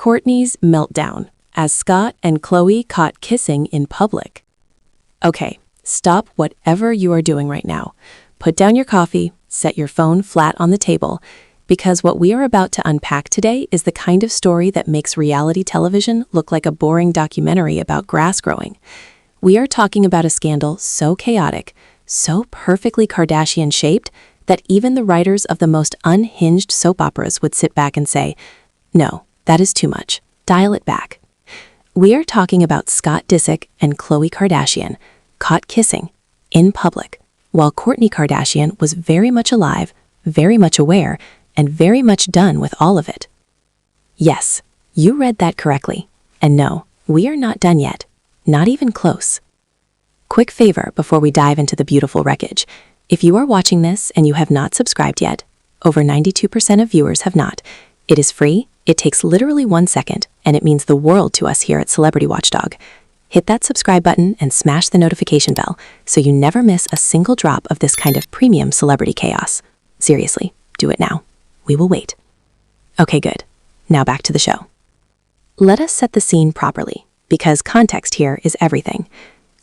Kourtney's meltdown as Scott and Khloé caught kissing in public. Okay, stop whatever you are doing right now. Put down your coffee, set your phone flat on the table, because what we are about to unpack today is the kind of story that makes reality television look like a boring documentary about grass growing. We are talking about a scandal so chaotic, so perfectly Kardashian-shaped, that even the writers of the most unhinged soap operas would sit back and say, "No, that is too much. Dial it back." We are talking about Scott Disick and Khloé Kardashian caught kissing in public, while Kourtney Kardashian was very much alive, very much aware, and very much done with all of it. Yes, you read that correctly. And no, we are not done yet. Not even close. Quick favor before we dive into the beautiful wreckage. If you are watching this and you have not subscribed yet, over 92% of viewers have not. It is free, it takes literally 1 second, and it means the world to us here at Celebrity Watchdog. Hit that subscribe button and smash the notification bell so you never miss a single drop of this kind of premium celebrity chaos. Seriously, do it now. We will wait. Okay, good. Now back to the show. Let us set the scene properly, because context here is everything.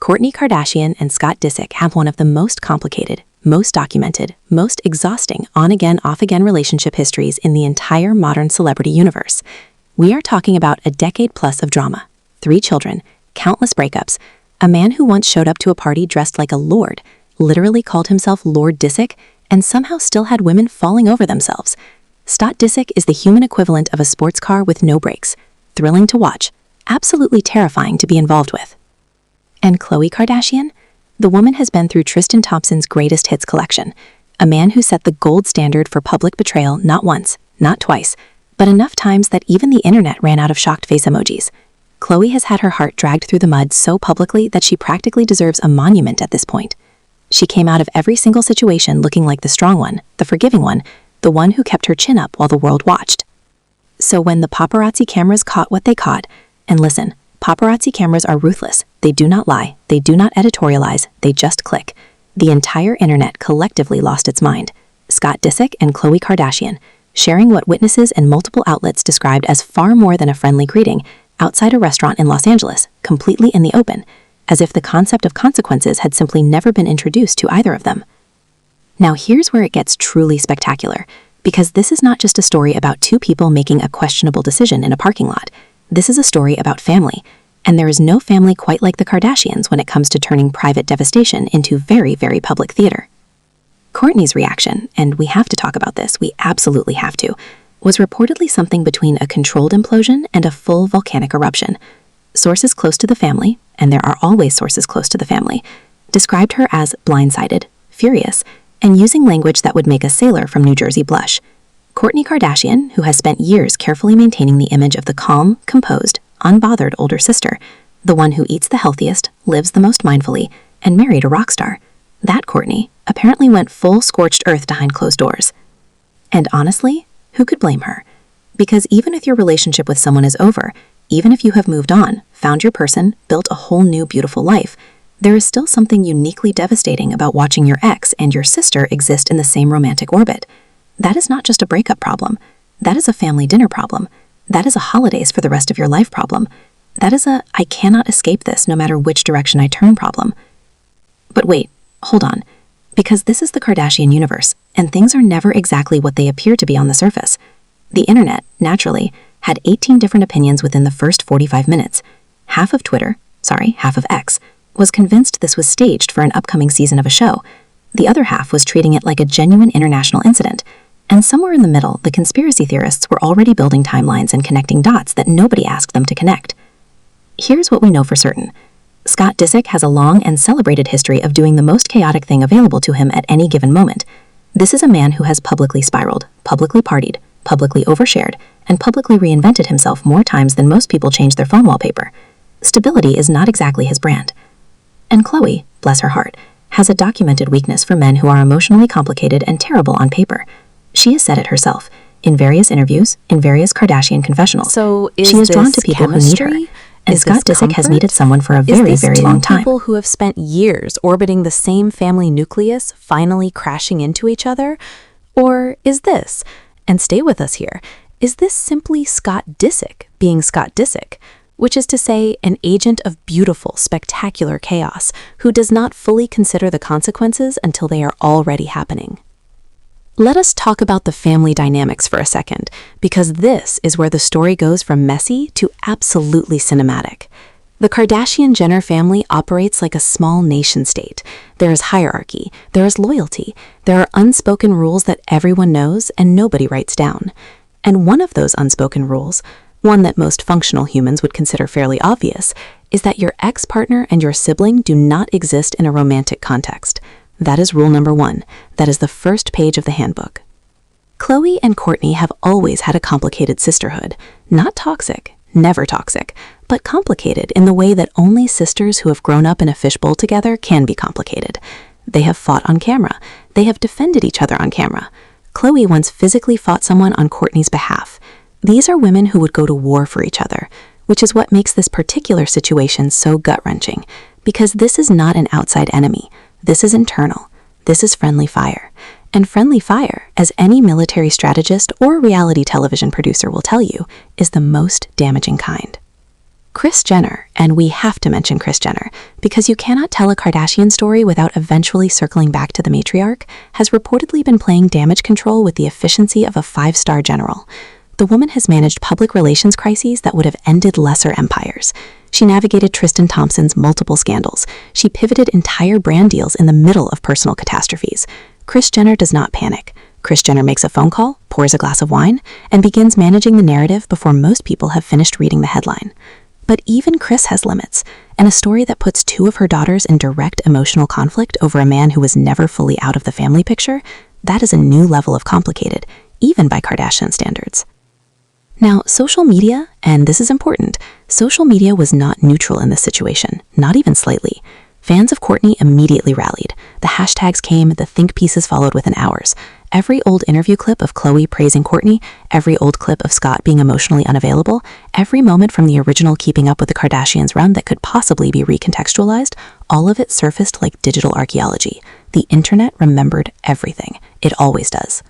Kourtney Kardashian and Scott Disick have one of the most complicated, most documented, most exhausting on-again, off-again relationship histories in the entire modern celebrity universe. We are talking about a decade plus of drama, 3 children, countless breakups, a man who once showed up to a party dressed like a lord, literally called himself Lord Disick, and somehow still had women falling over themselves. Scott Disick is the human equivalent of a sports car with no brakes, thrilling to watch, absolutely terrifying to be involved with. And Khloé Kardashian? The woman has been through Tristan Thompson's greatest hits collection, a man who set the gold standard for public betrayal not once, not twice, but enough times that even the internet ran out of shocked face emojis. Khloé has had her heart dragged through the mud so publicly that she practically deserves a monument at this point. She came out of every single situation looking like the strong one, the forgiving one, the one who kept her chin up while the world watched. So when the paparazzi cameras caught what they caught, and listen, paparazzi cameras are ruthless. They do not lie, they do not editorialize, they just click. The entire internet collectively lost its mind. Scott Disick and Khloé Kardashian, sharing what witnesses and multiple outlets described as far more than a friendly greeting, outside a restaurant in Los Angeles, completely in the open, as if the concept of consequences had simply never been introduced to either of them. Now here's where it gets truly spectacular, because this is not just a story about 2 people making a questionable decision in a parking lot. This is a story about family, and there is no family quite like the Kardashians when it comes to turning private devastation into very, very public theater. Kourtney's reaction, and we have to talk about this, we absolutely have to, was reportedly something between a controlled implosion and a full volcanic eruption. Sources close to the family, and there are always sources close to the family, described her as blindsided, furious, and using language that would make a sailor from New Jersey blush. Kourtney Kardashian, who has spent years carefully maintaining the image of the calm, composed, unbothered older sister, the one who eats the healthiest, lives the most mindfully, and married a rock star, that Kourtney apparently went full scorched earth behind closed doors. And honestly, who could blame her? Because even if your relationship with someone is over, even if you have moved on, found your person, built a whole new beautiful life, there is still something uniquely devastating about watching your ex and your sister exist in the same romantic orbit. That is not just a breakup problem. That is a family dinner problem. That is a holidays for the rest of your life problem. That is a I cannot escape this no matter which direction I turn problem. But wait, hold on. Because this is the Kardashian universe, and things are never exactly what they appear to be on the surface. The internet, naturally, had 18 different opinions within the first 45 minutes. Half of X, was convinced this was staged for an upcoming season of a show. The other half was treating it like a genuine international incident. And somewhere in the middle, the conspiracy theorists were already building timelines and connecting dots that nobody asked them to connect. Here's what we know for certain. Scott Disick has a long and celebrated history of doing the most chaotic thing available to him at any given moment. This is a man who has publicly spiraled, publicly partied, publicly overshared, and publicly reinvented himself more times than most people change their phone wallpaper. Stability is not exactly his brand. And Khloé, bless her heart, has a documented weakness for men who are emotionally complicated and terrible on paper. She has said it herself, in various interviews, in various Kardashian confessionals. So she is drawn to people who need her. And Scott Disick has needed someone for a very, very long time. People who have spent years orbiting the same family nucleus finally crashing into each other? Or is this, and stay with us here, is this simply Scott Disick being Scott Disick, which is to say, an agent of beautiful, spectacular chaos who does not fully consider the consequences until they are already happening? Let us talk about the family dynamics for a second, because this is where the story goes from messy to absolutely cinematic. The Kardashian-Jenner family operates like a small nation-state. There is hierarchy, there is loyalty, there are unspoken rules that everyone knows and nobody writes down. And one of those unspoken rules, one that most functional humans would consider fairly obvious, is that your ex-partner and your sibling do not exist in a romantic context. That is rule number 1. That is the first page of the handbook. Khloé and Kourtney have always had a complicated sisterhood. Not toxic, never toxic, but complicated in the way that only sisters who have grown up in a fishbowl together can be complicated. They have fought on camera. They have defended each other on camera. Khloé once physically fought someone on Kourtney's behalf. These are women who would go to war for each other, which is what makes this particular situation so gut-wrenching, because this is not an outside enemy. This is internal. This is friendly fire. And friendly fire, as any military strategist or reality television producer will tell you, is the most damaging kind. Kris Jenner, and we have to mention Kris Jenner, because you cannot tell a Kardashian story without eventually circling back to the matriarch, has reportedly been playing damage control with the efficiency of a 5-star general. The woman has managed public relations crises that would have ended lesser empires. She navigated Tristan Thompson's multiple scandals. She pivoted entire brand deals in the middle of personal catastrophes. Kris Jenner does not panic. Kris Jenner makes a phone call, pours a glass of wine, and begins managing the narrative before most people have finished reading the headline. But even Kris has limits, and a story that puts 2 of her daughters in direct emotional conflict over a man who was never fully out of the family picture, that is a new level of complicated, even by Kardashian standards. Now, social media, and this is important, social media was not neutral in this situation, not even slightly. Fans of Kourtney immediately rallied. The hashtags came, the think pieces followed within hours. Every old interview clip of Khloé praising Kourtney, every old clip of Scott being emotionally unavailable, every moment from the original Keeping Up with the Kardashians run that could possibly be recontextualized, all of it surfaced like digital archaeology. The internet remembered everything. It always does.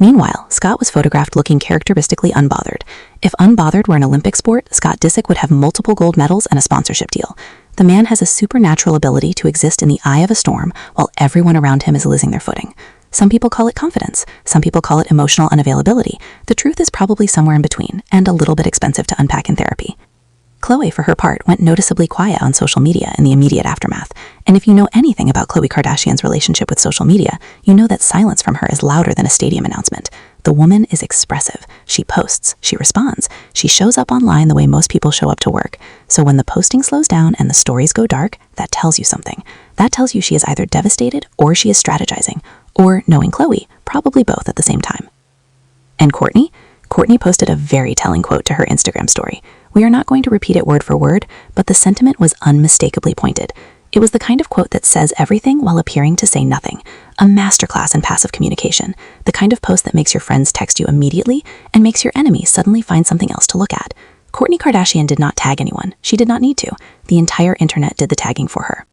Meanwhile, Scott was photographed looking characteristically unbothered. If unbothered were an Olympic sport, Scott Disick would have multiple gold medals and a sponsorship deal. The man has a supernatural ability to exist in the eye of a storm while everyone around him is losing their footing. Some people call it confidence. Some people call it emotional unavailability. The truth is probably somewhere in between, and a little bit expensive to unpack in therapy. Khloé, for her part, went noticeably quiet on social media in the immediate aftermath. And if you know anything about Khloé Kardashian's relationship with social media, you know that silence from her is louder than a stadium announcement. The woman is expressive. She posts, she responds, she shows up online the way most people show up to work. So when the posting slows down and the stories go dark, that tells you something. That tells you she is either devastated or she is strategizing, or, knowing Khloé, probably both at the same time. And Kourtney? Kourtney posted a very telling quote to her Instagram story. We are not going to repeat it word for word, but the sentiment was unmistakably pointed. It was the kind of quote that says everything while appearing to say nothing. A masterclass in passive communication. The kind of post that makes your friends text you immediately and makes your enemies suddenly find something else to look at. Kourtney Kardashian did not tag anyone. She did not need to. The entire internet did the tagging for her.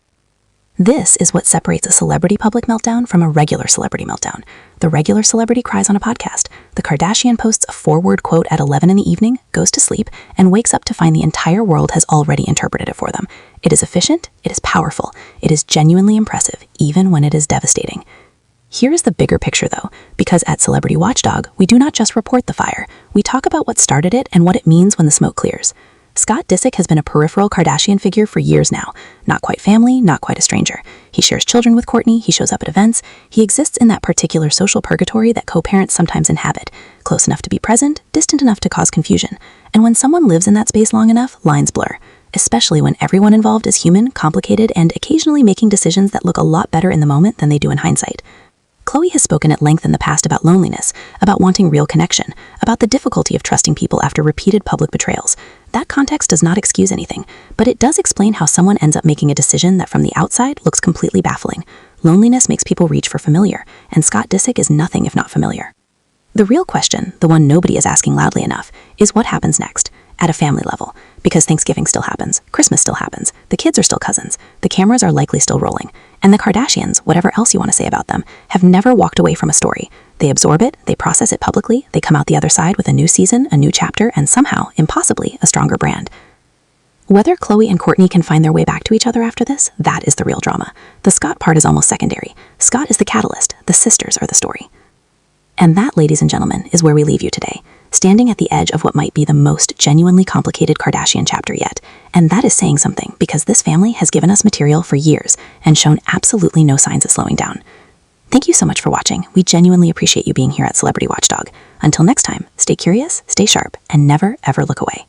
This is what separates a celebrity public meltdown from a regular celebrity meltdown. The regular celebrity cries on a podcast. The Kardashian posts a 4-word quote at 11 in the evening, goes to sleep, and wakes up to find the entire world has already interpreted it for them. It is efficient, it is powerful, it is genuinely impressive, even when it is devastating. Here is the bigger picture though, because at Celebrity Watchdog, we do not just report the fire. We talk about what started it and what it means when the smoke clears. Scott Disick has been a peripheral Kardashian figure for years now. Not quite family, not quite a stranger. He shares children with Kourtney, he shows up at events. He exists in that particular social purgatory that co-parents sometimes inhabit. Close enough to be present, distant enough to cause confusion. And when someone lives in that space long enough, lines blur. Especially when everyone involved is human, complicated, and occasionally making decisions that look a lot better in the moment than they do in hindsight. Khloé has spoken at length in the past about loneliness, about wanting real connection, about the difficulty of trusting people after repeated public betrayals. That context does not excuse anything, but it does explain how someone ends up making a decision that from the outside looks completely baffling. Loneliness makes people reach for familiar, and Scott Disick is nothing if not familiar. The real question, the one nobody is asking loudly enough, is what happens next, at a family level. Because Thanksgiving still happens, Christmas still happens, the kids are still cousins, the cameras are likely still rolling, and the Kardashians, whatever else you want to say about them, have never walked away from a story. They absorb it, they process it publicly, they come out the other side with a new season, a new chapter, and somehow, impossibly, a stronger brand. Whether Khloé and Kourtney can find their way back to each other after this, that is the real drama. The Scott part is almost secondary. Scott is the catalyst, the sisters are the story. And that, ladies and gentlemen, is where we leave you today, standing at the edge of what might be the most genuinely complicated Kardashian chapter yet. And that is saying something, because this family has given us material for years and shown absolutely no signs of slowing down. Thank you so much for watching. We genuinely appreciate you being here at Celebrity Watchdog. Until next time, stay curious, stay sharp, and never ever look away.